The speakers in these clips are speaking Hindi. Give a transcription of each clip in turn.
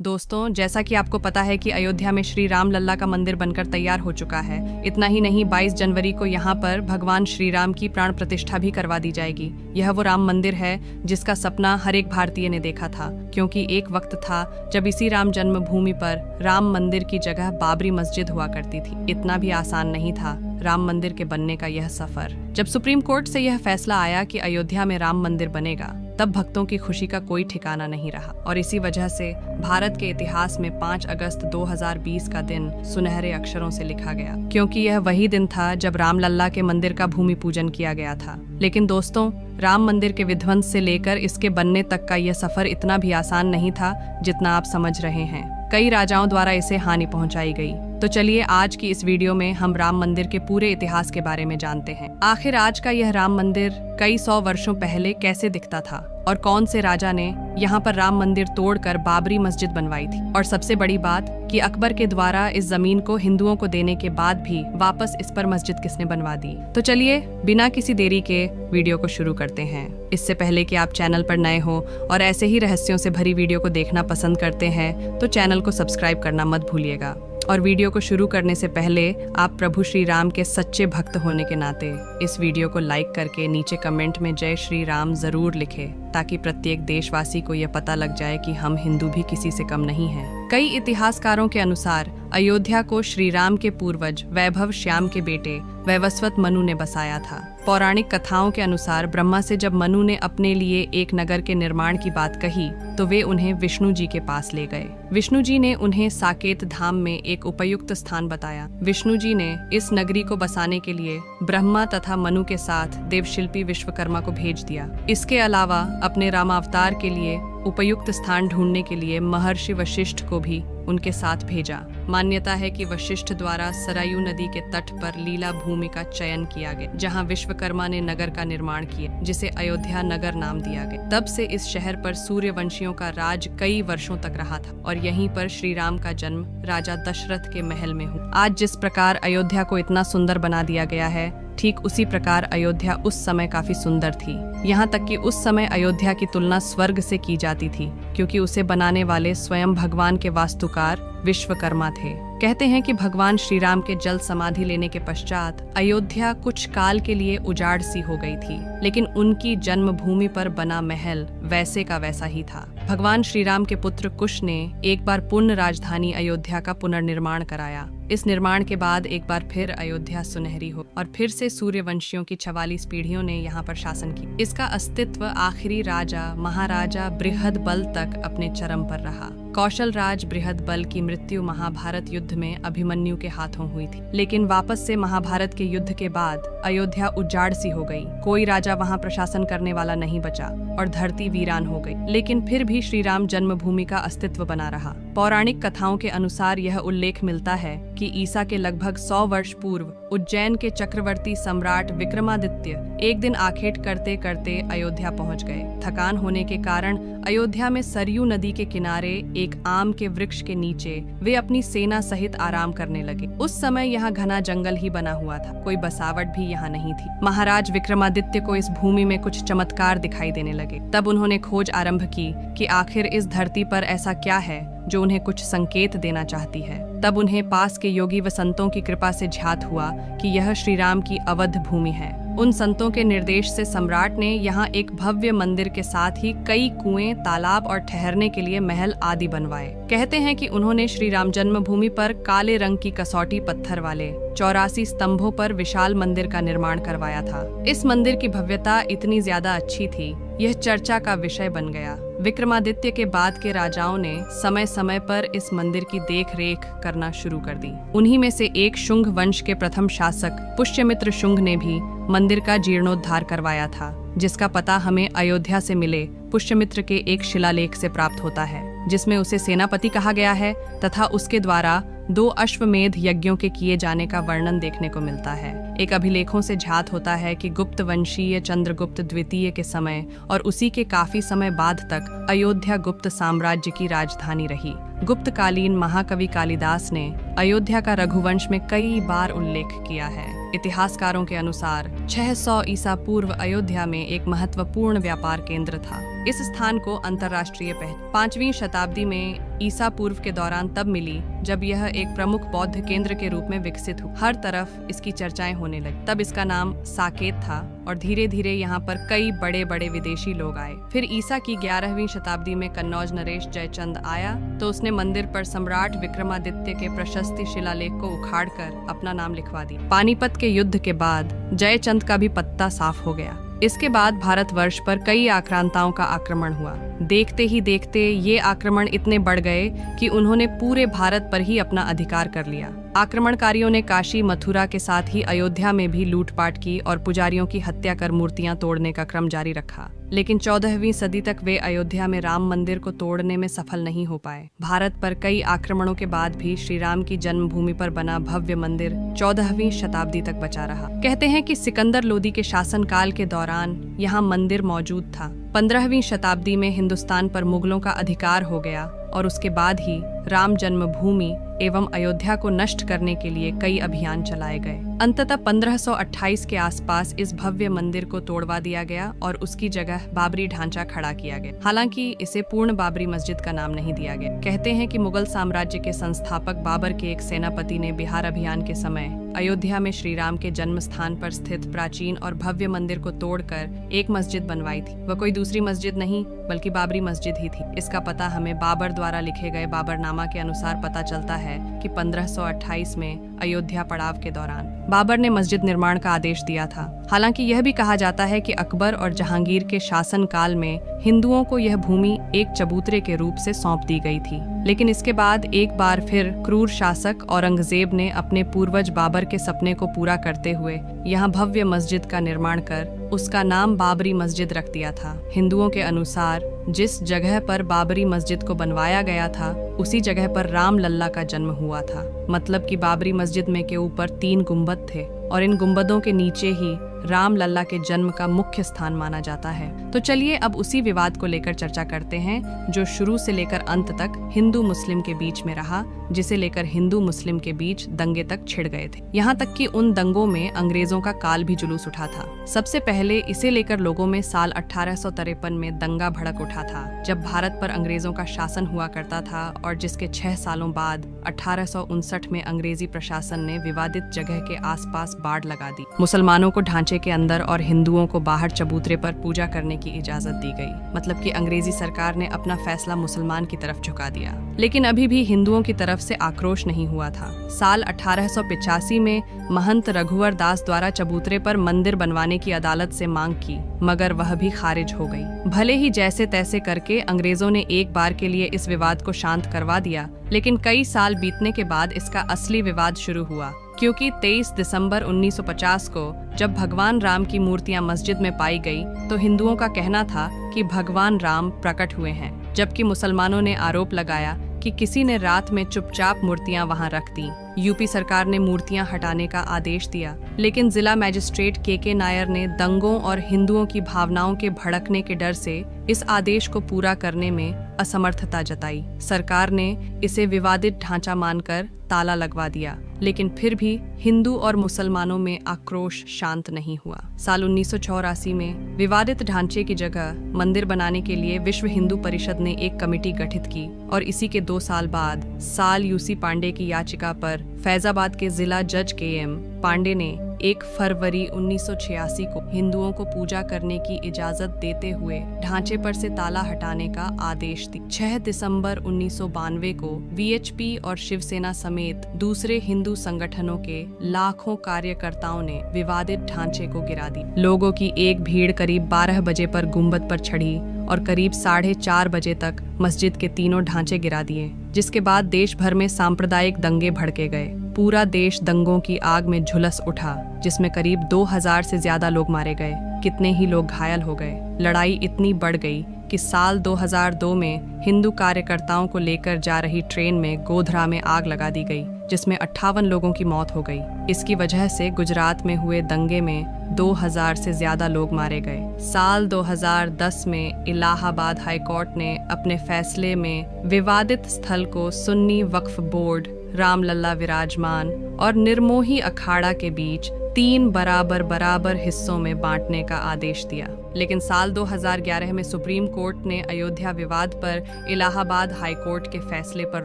दोस्तों, जैसा कि आपको पता है कि अयोध्या में श्री राम लल्ला का मंदिर बनकर तैयार हो चुका है। इतना ही नहीं, 22 जनवरी को यहाँ पर भगवान श्री राम की प्राण प्रतिष्ठा भी करवा दी जाएगी। यह वो राम मंदिर है जिसका सपना हर एक भारतीय ने देखा था, क्योंकि एक वक्त था जब इसी राम जन्मभूमि पर राम मंदिर की जगह बाबरी मस्जिद हुआ करती थी। इतना भी आसान नहीं था राम मंदिर के बनने का यह सफर। जब सुप्रीम कोर्ट से यह फैसला आया कि अयोध्या में राम मंदिर बनेगा, तब भक्तों की खुशी का कोई ठिकाना नहीं रहा और इसी वजह से भारत के इतिहास में 5 अगस्त 2020 का दिन सुनहरे अक्षरों से लिखा गया, क्योंकि यह वही दिन था जब राम लल्ला के मंदिर का भूमि पूजन किया गया था। लेकिन दोस्तों, राम मंदिर के विध्वंस से लेकर इसके बनने तक का यह सफर इतना भी आसान नहीं था जितना आप समझ रहे हैं। कई राजाओं द्वारा इसे हानि पहुंचाई गई। तो चलिए आज की इस वीडियो में हम राम मंदिर के पूरे इतिहास के बारे में जानते हैं। आखिर आज का यह राम मंदिर कई 100 वर्षों पहले कैसे दिखता था और कौन से राजा ने यहाँ पर राम मंदिर तोड़कर बाबरी मस्जिद बनवाई थी। और सबसे बड़ी बात कि अकबर के द्वारा इस जमीन को हिंदुओं को देने के बाद भी वापस इस पर मस्जिद किसने बनवा दी। तो चलिए बिना किसी देरी के वीडियो को शुरू करते हैं। इससे पहले कि आप चैनल पर नए हो और ऐसे ही रहस्यों से भरी वीडियो को देखना पसंद करते हैं तो चैनल को सब्सक्राइब करना मत भूलिएगा। और वीडियो को शुरू करने से पहले आप प्रभु श्री राम के सच्चे भक्त होने के नाते इस वीडियो को लाइक करके नीचे कमेंट में जय श्री राम जरूर लिखें, ताकि प्रत्येक देशवासी को यह पता लग जाए कि हम हिंदू भी किसी से कम नहीं हैं। कई इतिहासकारों के अनुसार अयोध्या को श्री राम के पूर्वज वैभव श्याम के बेटे वैवस्वत मनु ने बसाया था। पौराणिक कथाओं के अनुसार ब्रह्मा से जब मनु ने अपने लिए एक नगर के निर्माण की बात कही तो वे उन्हें विष्णु जी के पास ले गए। विष्णु जी ने उन्हें साकेत धाम में एक उपयुक्त स्थान बताया। विष्णु जी ने इस नगरी को बसाने के लिए ब्रह्मा तथा मनु के साथ देवशिल्पी विश्वकर्मा को भेज दिया। इसके अलावा अपने रामावतार के लिए उपयुक्त स्थान ढूंढने के लिए महर्षि वशिष्ठ को भी उनके साथ भेजा। मान्यता है कि वशिष्ठ द्वारा सरयू नदी के तट पर लीला भूमि का चयन किया गया, जहां विश्वकर्मा ने नगर का निर्माण किया, जिसे अयोध्या नगर नाम दिया गया। तब से इस शहर पर सूर्यवंशियों का राज कई वर्षों तक रहा था और यहीं पर श्री राम का जन्म राजा दशरथ के महल में हुआ। आज जिस प्रकार अयोध्या को इतना सुंदर बना दिया गया है, ठीक उसी प्रकार अयोध्या उस समय काफी सुंदर थी। यहाँ तक कि उस समय अयोध्या की तुलना स्वर्ग से की जाती थी, क्योंकि उसे बनाने वाले स्वयं भगवान के वास्तुकार विश्वकर्मा थे। कहते हैं कि भगवान श्री राम के जल समाधि लेने के पश्चात अयोध्या कुछ काल के लिए उजाड़ सी हो गई थी, लेकिन उनकी जन्मभूमि पर बना महल वैसे का वैसा ही था। भगवान श्री राम के पुत्र कुश ने एक बार पूर्ण राजधानी अयोध्या का पुनर्निर्माण कराया। इस निर्माण के बाद एक बार फिर अयोध्या सुनहरी हो और फिर से सूर्यवंशियों की 44 पीढ़ियों ने यहाँ पर शासन किया। इसका अस्तित्व आखिरी राजा महाराजा बृहदबल तक अपने चरम पर रहा। कौशल राज बृहदबल की मृत्यु महाभारत युद्ध में अभिमन्यु के हाथों हुई थी, लेकिन वापस से महाभारत के युद्ध के बाद अयोध्या उजाड़ सी हो गई। कोई राजा वहाँ प्रशासन करने वाला नहीं बचा और धरती वीरान हो गई। लेकिन फिर भी श्री राम जन्मभूमि का अस्तित्व बना रहा। पौराणिक कथाओं के अनुसार यह उल्लेख मिलता है कि ईसा के लगभग 100 वर्ष पूर्व उज्जैन के चक्रवर्ती सम्राट विक्रमादित्य एक दिन आखेट करते करते अयोध्या पहुंच गए। थकान होने के कारण अयोध्या में सरयू नदी के किनारे एक आम के वृक्ष के नीचे वे अपनी सेना सहित आराम करने लगे। उस समय यहाँ घना जंगल ही बना हुआ था, कोई बसावट भी यहाँ नहीं थी। महाराज विक्रमादित्य को इस भूमि में कुछ चमत्कार दिखाई देने लगे। तब उन्होंने खोज आरंभ की कि आखिर इस धरती पर ऐसा क्या है जो उन्हें कुछ संकेत देना चाहती है। तब उन्हें पास के योगी व संतों की कृपा से ध्यात हुआ कि यह श्री राम की अवध भूमि है। उन संतों के निर्देश से सम्राट ने यहाँ एक भव्य मंदिर के साथ ही कई कुएं, तालाब और ठहरने के लिए महल आदि बनवाए। कहते हैं कि उन्होंने श्री राम जन्मभूमि पर काले रंग की कसौटी पत्थर वाले 84 स्तंभों पर विशाल मंदिर का निर्माण करवाया था। इस मंदिर की भव्यता इतनी ज्यादा अच्छी थी, यह चर्चा का विषय बन गया। विक्रमादित्य के बाद के राजाओं ने समय समय पर इस मंदिर की देख रेख करना शुरू कर दी। उन्हीं में से एक शुंग वंश के प्रथम शासक पुष्यमित्र शुंग ने भी मंदिर का जीर्णोद्धार करवाया था, जिसका पता हमें अयोध्या से मिले पुष्यमित्र के एक शिलालेख से प्राप्त होता है, जिसमें उसे सेनापति कहा गया है तथा उसके द्वारा 2 अश्वमेध यज्ञों के किए जाने का वर्णन देखने को मिलता है। एक अभिलेखों से ध्यात होता है कि गुप्त वंशीय चंद्रगुप्त द्वितीय के समय और उसी के काफी समय बाद तक अयोध्या गुप्त साम्राज्य की राजधानी रही। गुप्तकालीन महाकवि कालिदास ने अयोध्या का रघुवंश में कई बार उल्लेख किया है। इतिहासकारों के अनुसार 600 ईसा पूर्व अयोध्या में एक महत्वपूर्ण व्यापार केंद्र था। इस स्थान को अंतर्राष्ट्रीय पहचान 5वीं शताब्दी में ईसा पूर्व के दौरान तब मिली जब यह एक प्रमुख बौद्ध केंद्र के रूप में विकसित हुआ। हर तरफ इसकी चर्चाएं होने लगी। तब इसका नाम साकेत था और धीरे धीरे यहाँ पर कई बड़े बड़े विदेशी लोग आए। फिर ईसा की 11वीं शताब्दी में कन्नौज नरेश जयचंद आया तो उसने मंदिर पर सम्राट विक्रमादित्य के प्रशस्ति शिलालेख को उखाड़कर अपना नाम लिखवा दिया। पानीपत के युद्ध के बाद जयचंद का भी पत्ता साफ हो गया। इसके बाद भारतवर्ष पर कई आक्रांताओं का आक्रमण हुआ। देखते ही देखते ये आक्रमण इतने बढ़ गए कि उन्होंने पूरे भारत पर ही अपना अधिकार कर लिया। आक्रमणकारियों ने काशी, मथुरा के साथ ही अयोध्या में भी लूटपाट की और पुजारियों की हत्या कर मूर्तियां तोड़ने का क्रम जारी रखा। लेकिन 14वीं सदी तक वे अयोध्या में राम मंदिर को तोड़ने में सफल नहीं हो पाए। भारत पर कई आक्रमणों के बाद भी श्री राम की जन्मभूमि पर बना भव्य मंदिर 14वीं शताब्दी तक बचा रहा। कहते हैं कि सिकंदर लोदी के शासनकाल के दौरान यहाँ मंदिर मौजूद था। 15वीं शताब्दी में हिंदुस्तान पर मुगलों का अधिकार हो गया और उसके बाद ही राम जन्मभूमि एवं अयोध्या को नष्ट करने के लिए कई अभियान चलाए गए। अंततः 1528 के आसपास इस भव्य मंदिर को तोड़वा दिया गया और उसकी जगह बाबरी ढांचा खड़ा किया गया। हालांकि इसे पूर्ण बाबरी मस्जिद का नाम नहीं दिया गया। कहते हैं कि मुगल साम्राज्य के संस्थापक बाबर के एक सेनापति ने बिहार अभियान के समय अयोध्या में श्री राम के जन्म स्थान पर स्थित प्राचीन और भव्य मंदिर को तोड़कर एक मस्जिद बनवाई थी। वह कोई दूसरी मस्जिद नहीं बल्कि बाबरी मस्जिद ही थी। इसका पता हमें बाबर द्वारा लिखे गए बाबरनामा के अनुसार पता चलता है कि 1528 में अयोध्या पड़ाव के दौरान बाबर ने मस्जिद निर्माण का आदेश दिया था। हालांकि यह भी कहा जाता है कि अकबर और जहांगीर के शासन काल में हिंदुओं को यह भूमि एक चबूतरे के रूप से सौंप दी गई थी। लेकिन इसके बाद एक बार फिर क्रूर शासक औरंगजेब ने अपने पूर्वज बाबर के सपने को पूरा करते हुए यहाँ भव्य मस्जिद का निर्माण कर उसका नाम बाबरी मस्जिद रख दिया था। हिंदुओं के अनुसार जिस जगह पर बाबरी मस्जिद को बनवाया गया था उसी जगह पर राम लल्ला का जन्म हुआ था। मतलब कि बाबरी मस्जिद में के ऊपर 3 गुंबद थे और इन गुंबदों के नीचे ही राम लल्ला के जन्म का मुख्य स्थान माना जाता है। तो चलिए अब उसी विवाद को लेकर चर्चा करते हैं जो शुरू से लेकर अंत तक हिंदू मुस्लिम के बीच में रहा, जिसे लेकर हिंदू मुस्लिम के बीच दंगे तक छिड़ गए थे। यहाँ तक कि उन दंगों में अंग्रेजों का काल भी जुलूस उठा था। सबसे पहले इसे लेकर लोगों में साल 1853 में दंगा भड़क उठा था, जब भारत पर अंग्रेजों का शासन हुआ करता था और जिसके 6 सालों बाद 1859 में अंग्रेजी प्रशासन ने विवादित जगह के आसपास बाड़ लगा दी। मुसलमानों को ढांचे के अंदर और हिंदुओं को बाहर चबूतरे पर पूजा करने की इजाजत दी गई। मतलब कि अंग्रेजी सरकार ने अपना फैसला मुसलमान की तरफ झुका दिया। लेकिन अभी भी हिंदुओं की तरफ से आक्रोश नहीं हुआ था। साल 1885 में महंत रघुवर दास द्वारा चबूतरे पर मंदिर बनवाने की अदालत से मांग की, मगर वह भी खारिज हो गई। भले ही जैसे तैसे करके अंग्रेजों ने एक बार के लिए इस विवाद को शांत करवा दिया, लेकिन कई साल बीतने के बाद इसका असली विवाद शुरू हुआ। क्योंकि 23 दिसंबर 1950 को जब भगवान राम की मूर्तियां मस्जिद में पाई गई तो हिंदुओं का कहना था कि भगवान राम प्रकट हुए हैं, जबकि मुसलमानों ने आरोप लगाया कि किसी ने रात में चुपचाप मूर्तियां वहां रख दी। यूपी सरकार ने मूर्तियां हटाने का आदेश दिया, लेकिन जिला मजिस्ट्रेट के नायर ने दंगों और हिंदुओं की भावनाओं के भड़कने के डर से इस आदेश को पूरा करने में असमर्थता जताई। सरकार ने इसे विवादित ढांचा मानकर ताला लगवा दिया, लेकिन फिर भी हिंदू और मुसलमानों में आक्रोश शांत नहीं हुआ। साल 1984 में विवादित ढांचे की जगह मंदिर बनाने के लिए विश्व हिंदू परिषद ने एक कमेटी गठित की और इसी के 2 साल बाद साल यूसी पांडे की याचिका पर फैजाबाद के जिला जज KM पांडे ने 1 फरवरी 1986 को हिंदुओं को पूजा करने की इजाजत देते हुए ढांचे पर से ताला हटाने का आदेश दिया। 6 दिसंबर 1992 को VHP और शिवसेना समेत दूसरे हिंदू संगठनों के लाखों कार्यकर्ताओं ने विवादित ढांचे को गिरा दी। लोगों की एक भीड़ करीब 12 बजे पर गुंबद पर चढ़ी और करीब 4:30 बजे तक मस्जिद के तीनों ढांचे गिरा दिए, जिसके बाद देश भर में सांप्रदायिक दंगे भड़के गए। पूरा देश दंगों की आग में झुलस उठा, जिसमें करीब 2000 से ज्यादा लोग मारे गए, कितने ही लोग घायल हो गए। लड़ाई इतनी बढ़ गई कि साल 2002 में हिंदू कार्यकर्ताओं को लेकर जा रही ट्रेन में गोधरा में आग लगा दी गई, जिसमें 58 लोगों की मौत हो गई। इसकी वजह से गुजरात में हुए दंगे में 2000 से ज्यादा लोग मारे गए। साल 2010 में इलाहाबाद हाई कोर्ट ने अपने फैसले में विवादित स्थल को सुन्नी वक्फ बोर्ड, रामलला विराजमान और निर्मोही अखाड़ा के बीच 3 बराबर हिस्सों में बांटने का आदेश दिया। लेकिन साल 2011 में सुप्रीम कोर्ट ने अयोध्या विवाद पर इलाहाबाद हाई कोर्ट के फैसले पर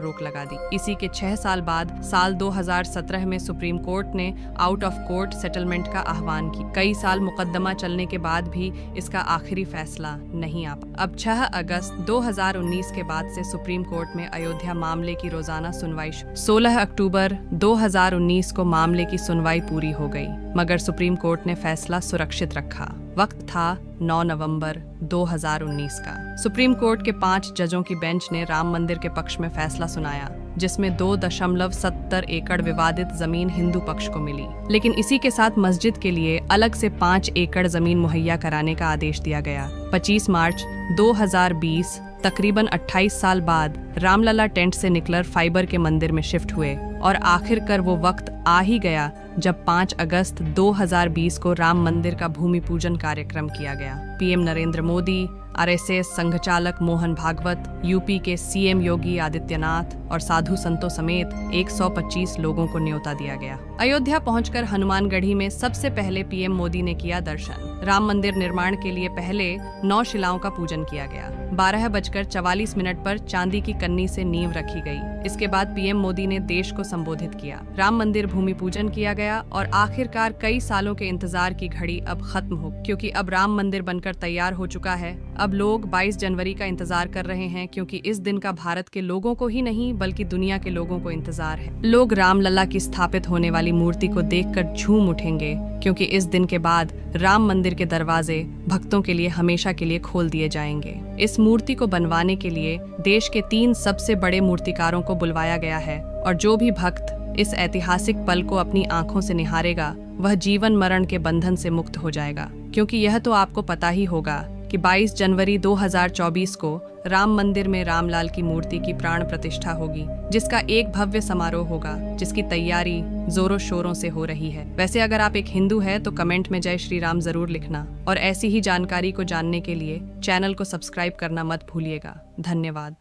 रोक लगा दी। इसी के 6 साल बाद साल 2017 में सुप्रीम कोर्ट ने आउट ऑफ कोर्ट सेटलमेंट का आह्वान किया। कई साल मुकदमा चलने के बाद भी इसका आखिरी फैसला नहीं आ पाया। अब 6 अगस्त 2019 के बाद से सुप्रीम कोर्ट में अयोध्या मामले की रोजाना सुनवाई 16 अक्टूबर 2019 को मामले की सुनवाई पूरी हो गई, मगर सुप्रीम कोर्ट ने फैसला सुरक्षित रखा। वक्त था 9 नवंबर 2019 का। सुप्रीम कोर्ट के 5 जजों की बेंच ने राम मंदिर के पक्ष में फैसला सुनाया, जिसमें 2.70 एकड़ विवादित जमीन हिंदू पक्ष को मिली। लेकिन इसी के साथ मस्जिद के लिए अलग से 5 एकड़ जमीन मुहैया कराने का आदेश दिया गया। 25 मार्च 2020 तकरीबन 28 साल बाद रामलला टेंट से निकलकर फाइबर के मंदिर में शिफ्ट हुए और आखिरकार वो वक्त आ ही गया जब 5 अगस्त 2020 को राम मंदिर का भूमि पूजन कार्यक्रम किया गया। पीएम नरेंद्र मोदी, आरएसएस संघचालक मोहन भागवत, यूपी के सीएम योगी आदित्यनाथ और साधु संतों समेत 125 लोगों को न्योता दिया गया। अयोध्या पहुंचकर हनुमानगढ़ी में सबसे पहले पीएम मोदी ने किया दर्शन। राम मंदिर निर्माण के लिए पहले 9 शिलाओं का पूजन किया गया। 12:44 पर चांदी की कन्नी से नींव रखी गई। इसके बाद पीएम मोदी ने देश को संबोधित किया। राम मंदिर भूमि पूजन किया गया और आखिरकार कई सालों के इंतजार की घड़ी अब खत्म हो, क्योंकि अब राम मंदिर बनकर तैयार हो चुका है। अब लोग 22 जनवरी का इंतजार कर रहे हैं, क्योंकि इस दिन का भारत के लोगों को ही नहीं बल्कि दुनिया के लोगों को इंतजार है। लोग रामलला की स्थापित होने वाली मूर्ति को देखकर झूम उठेंगे, क्योंकि इस दिन के बाद राम मंदिर के दरवाजे भक्तों के लिए हमेशा के लिए खोल दिए जाएंगे। इस मूर्ति को बनवाने के लिए देश के 3 सबसे बड़े मूर्तिकारों को बुलवाया गया है और जो भी भक्त इस ऐतिहासिक पल को अपनी आंखों से निहारेगा वह जीवन मरण के बंधन से मुक्त हो जाएगा। क्योंकि यह तो आपको पता ही होगा कि 22 जनवरी 2024 को राम मंदिर में रामलाल की मूर्ति की प्राण प्रतिष्ठा होगी, जिसका एक भव्य समारोह होगा, जिसकी तैयारी जोरों शोरों से हो रही है। वैसे अगर आप एक हिंदू हैं तो कमेंट में जय श्री राम जरूर लिखना और ऐसी ही जानकारी को जानने के लिए चैनल को सब्सक्राइब करना मत भूलिएगा। धन्यवाद।